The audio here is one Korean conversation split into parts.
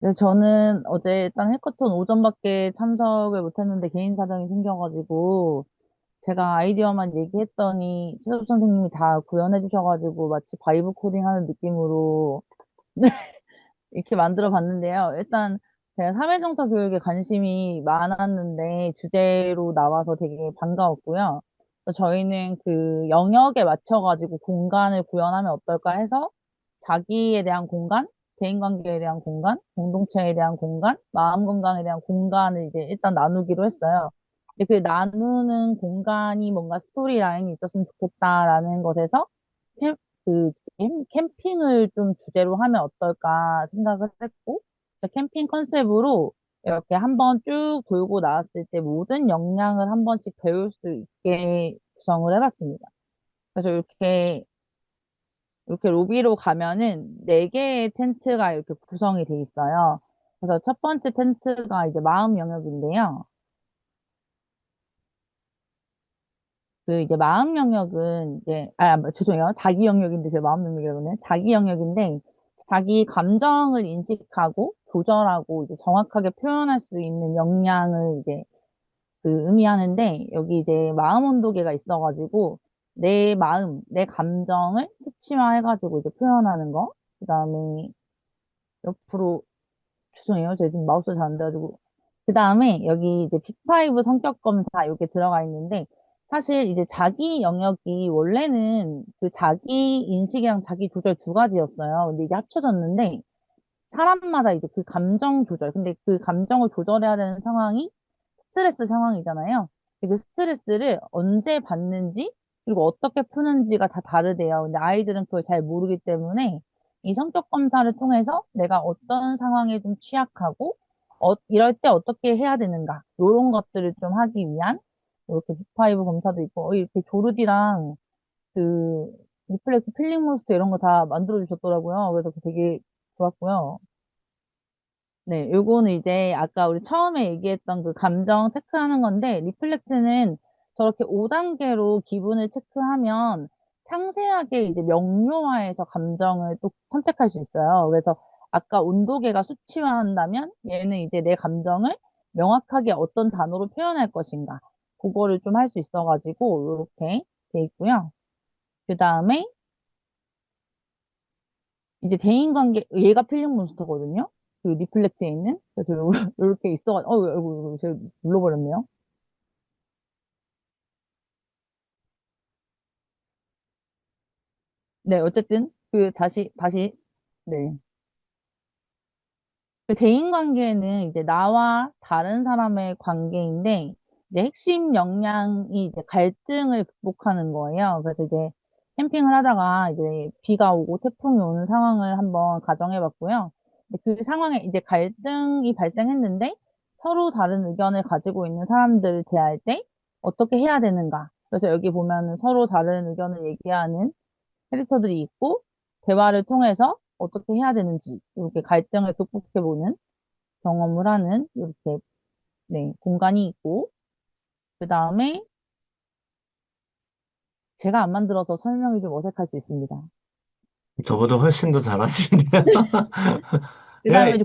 네, 저는 어제 일단 해커톤 오전밖에 참석을 못했는데 개인 사정이 생겨가지고 제가 아이디어만 얘기했더니 채섭 선생님이 다 구현해 주셔가지고 마치 바이브 코딩 하는 느낌으로 이렇게 만들어 봤는데요. 일단 제가 사회정서 교육에 관심이 많았는데 주제로 나와서 되게 반가웠고요. 그래서 저희는 그 영역에 맞춰가지고 공간을 구현하면 어떨까 해서 자기에 대한 공간, 대인관계에 대한 공간, 공동체에 대한 공간, 마음 건강에 대한 공간을 이제 일단 나누기로 했어요. 근데 그 나누는 공간이 뭔가 스토리라인이 있었으면 좋겠다라는 것에서 그 캠핑을 좀 주제로 하면 어떨까 생각을 했고, 그래서 캠핑 컨셉으로 이렇게 한번 쭉 돌고 나왔을 때 모든 역량을 한 번씩 배울 수 있게 구성을 해봤습니다. 그래서 이렇게 로비로 가면은 네 개의 텐트가 이렇게 구성이 돼 있어요. 그래서 첫 번째 텐트가 이제 마음 영역인데요. 그 이제 마음 영역은 이제 죄송해요. 자기 영역인데 제 마음 영역이라고 그러네. 자기 영역인데 자기 감정을 인식하고 조절하고 이제 정확하게 표현할 수 있는 역량을 이제 그 의미하는데 여기 이제 마음 온도계가 있어가지고 내 마음, 내 감정을 수치화해가지고 이제 표현하는 거. 그다음에 옆으로 죄송해요. 제가 지금 마우스 잘 안 돼가지고. 그 다음에 여기 이제 빅5 성격 검사 이렇게 들어가 있는데 사실 이제 자기 영역이 원래는 그 자기 인식이랑 자기 조절 두 가지였어요. 근데 이게 합쳐졌는데 사람마다 이제 그 감정 조절. 근데 그 감정을 조절해야 되는 상황이 스트레스 상황이잖아요. 근데 그 스트레스를 언제 받는지 그리고 어떻게 푸는지가 다 다르대요. 근데 아이들은 그걸 잘 모르기 때문에 이 성격 검사를 통해서 내가 어떤 상황에 좀 취약하고 이럴 때 어떻게 해야 되는가 이런 것들을 좀 하기 위한 이렇게 빅파이브 검사도 있고 이렇게 조르디랑 그 리플렉스 필링 모스트 이런 거 다 만들어 주셨더라고요. 그래서 되게 좋았고요. 네, 요거는 이제 아까 우리 처음에 얘기했던 그 감정 체크하는 건데, 리플렉트는 저렇게 5단계로 기분을 체크하면 상세하게 이제 명료화해서 감정을 또 선택할 수 있어요. 그래서 아까 온도계가 수치화한다면 얘는 이제 내 감정을 명확하게 어떤 단어로 표현할 것인가. 그거를 좀 할 수 있어가지고, 이렇게 돼 있고요. 그 다음에 이제 대인관계, 얘가 필링 몬스터거든요? 그 리플렉트에 있는? 그래서 요렇게 있어가지고, 제가 눌러버렸네요. 네, 어쨌든, 네. 그 대인관계는 이제 나와 다른 사람의 관계인데, 이제 핵심 역량이 이제 갈등을 극복하는 거예요. 그래서 이제 캠핑을 하다가 이제 비가 오고 태풍이 오는 상황을 한번 가정해 봤고요. 그 상황에 이제 갈등이 발생했는데 서로 다른 의견을 가지고 있는 사람들을 대할 때 어떻게 해야 되는가. 그래서 여기 보면은 서로 다른 의견을 얘기하는 캐릭터들이 있고 대화를 통해서 어떻게 해야 되는지 이렇게 갈등을 극복해보는 경험을 하는 이렇게 네, 공간이 있고 그 다음에 제가 안 만들어서 설명이 좀 어색할 수 있습니다. 저보다 훨씬 더 잘하시는데요. 그 다음에 예, 이제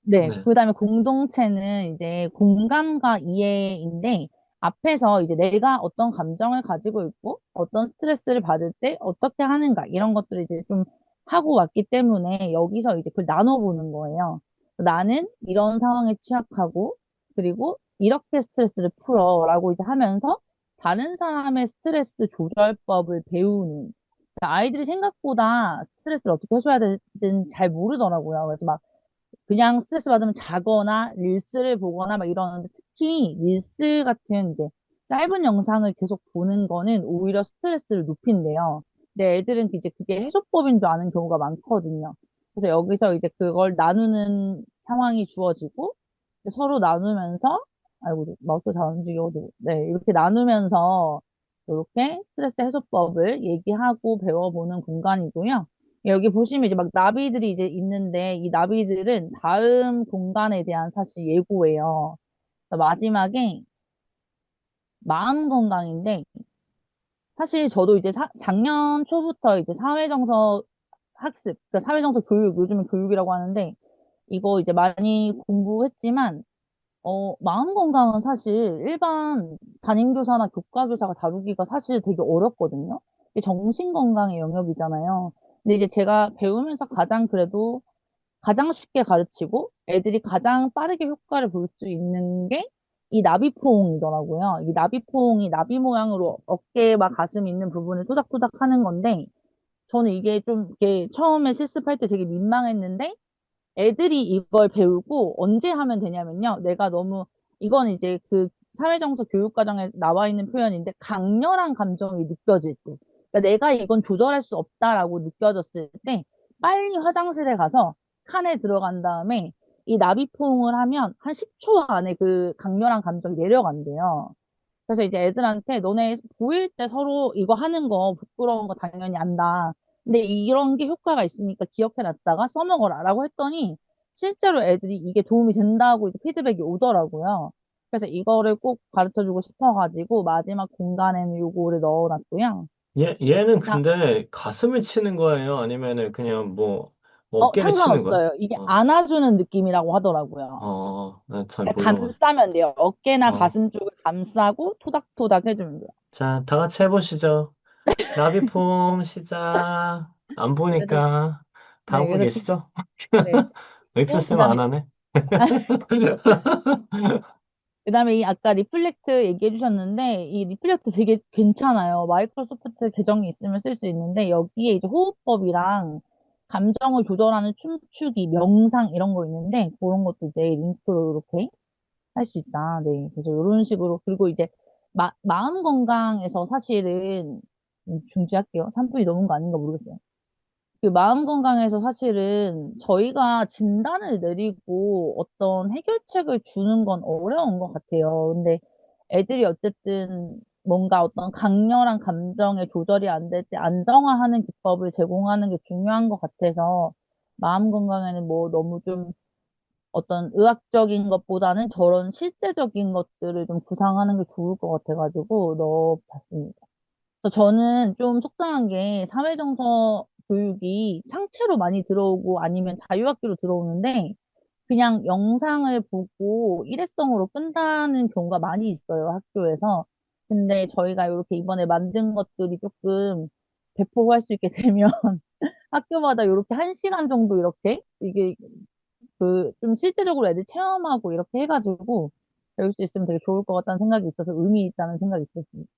네, 네. 그 다음에 공동체는 이제 공감과 이해인데 앞에서 이제 내가 어떤 감정을 가지고 있고 어떤 스트레스를 받을 때 어떻게 하는가 이런 것들을 이제 좀 하고 왔기 때문에 여기서 이제 그걸 나눠보는 거예요. 나는 이런 상황에 취약하고 그리고 이렇게 스트레스를 풀어라고 이제 하면서 다른 사람의 스트레스 조절법을 배우는 그러니까 아이들이 생각보다 스트레스를 어떻게 해소해야 되는지 잘 모르더라고요. 그래서 막 그냥 스트레스 받으면 자거나 릴스를 보거나 막 이러는데 특히 릴스 같은 이제 짧은 영상을 계속 보는 거는 오히려 스트레스를 높인대요. 근데 애들은 이제 그게 해소법인 줄 아는 경우가 많거든요. 그래서 여기서 이제 그걸 나누는 상황이 주어지고 이제 서로 나누면서 아이고 마우스 잘 안 움직여가지고 네 이렇게 나누면서 이렇게 스트레스 해소법을 얘기하고 배워보는 공간이고요. 여기 보시면 이제 막 나비들이 이제 있는데 이 나비들은 다음 공간에 대한 사실 예고예요. 그래서 마지막에 마음 건강인데 사실 저도 이제 작년 초부터 이제 사회정서 학습, 그러니까 사회정서 교육, 요즘은 교육이라고 하는데 이거 이제 많이 공부했지만, 마음 건강은 사실 일반 담임교사나 교과교사가 다루기가 사실 되게 어렵거든요. 이게 정신 건강의 영역이잖아요. 근데 이제 제가 배우면서 가장 그래도 가장 쉽게 가르치고 애들이 가장 빠르게 효과를 볼 수 있는 게 이 나비포옹이더라고요. 이 나비포옹이 나비 모양으로 어깨와 가슴 있는 부분을 토닥토닥 하는 건데 저는 이게 좀 이렇게 처음에 실습할 때 되게 민망했는데 애들이 이걸 배우고 언제 하면 되냐면요. 내가 너무 이건 이제 그 사회정서 교육과정에 나와 있는 표현인데 강렬한 감정이 느껴질 때. 그러니까 내가 이건 조절할 수 없다라고 느껴졌을 때 빨리 화장실에 가서 칸에 들어간 다음에 이 나비포옹을 하면 한 10초 안에 그 강렬한 감정이 내려간대요. 그래서 이제 애들한테 너네 보일 때 서로 이거 하는 거 부끄러운 거 당연히 안다. 근데 이런 게 효과가 있으니까 기억해놨다가 써먹어라 라고 했더니 실제로 애들이 이게 도움이 된다고 이제 피드백이 오더라고요. 그래서 이거를 꼭 가르쳐주고 싶어가지고 마지막 공간에는 요거를 넣어놨고요. 얘는 자, 근데 가슴을 치는 거예요? 아니면은 그냥 뭐 어깨를 치는 거야? 상관없어요. 이게 어, 안아주는 느낌이라고 하더라고요. 난 잘 그러니까 몰라가지고. 감싸면 돼요. 어깨나 어, 가슴 쪽을 감싸고 토닥토닥 해주면 돼요. 자, 다 같이 해보시죠. 나비폼 시작. 안 그래서, 보니까 다 네, 하고 그래서 계시죠? 네. 의표쌤 그다음에 안 하네. 그다음에 이 아까 리플렉트 얘기해 주셨는데 이 리플렉트 되게 괜찮아요. 마이크로소프트 계정이 있으면 쓸 수 있는데 여기에 이제 호흡법이랑 감정을 조절하는 춤추기, 명상 이런 거 있는데 그런 것도 이제 링크로 이렇게 할 수 있다. 네. 그래서 이런 식으로 그리고 이제 마음 건강에서 사실은 중지할게요. 3분이 넘은 거 아닌가 모르겠어요. 그 마음 건강에서 사실은 저희가 진단을 내리고 어떤 해결책을 주는 건 어려운 것 같아요. 근데 애들이 어쨌든 뭔가 어떤 강렬한 감정의 조절이 안 될 때 안정화하는 기법을 제공하는 게 중요한 것 같아서 마음 건강에는 뭐 너무 좀 어떤 의학적인 것보다는 저런 실제적인 것들을 좀 구상하는 게 좋을 것 같아가지고 넣어봤습니다. 그래서 저는 좀 속상한 게 사회정서 교육이 창체로 많이 들어오고 아니면 자유학기로 들어오는데 그냥 영상을 보고 일회성으로 끝나는 경우가 많이 있어요, 학교에서. 근데 저희가 이렇게 이번에 만든 것들이 조금 배포할 수 있게 되면 학교마다 이렇게 1시간 정도 이렇게 이게 그 좀 실제적으로 애들 체험하고 이렇게 해가지고 배울 수 있으면 되게 좋을 것 같다는 생각이 있어서 의미 있다는 생각이 있었습니다.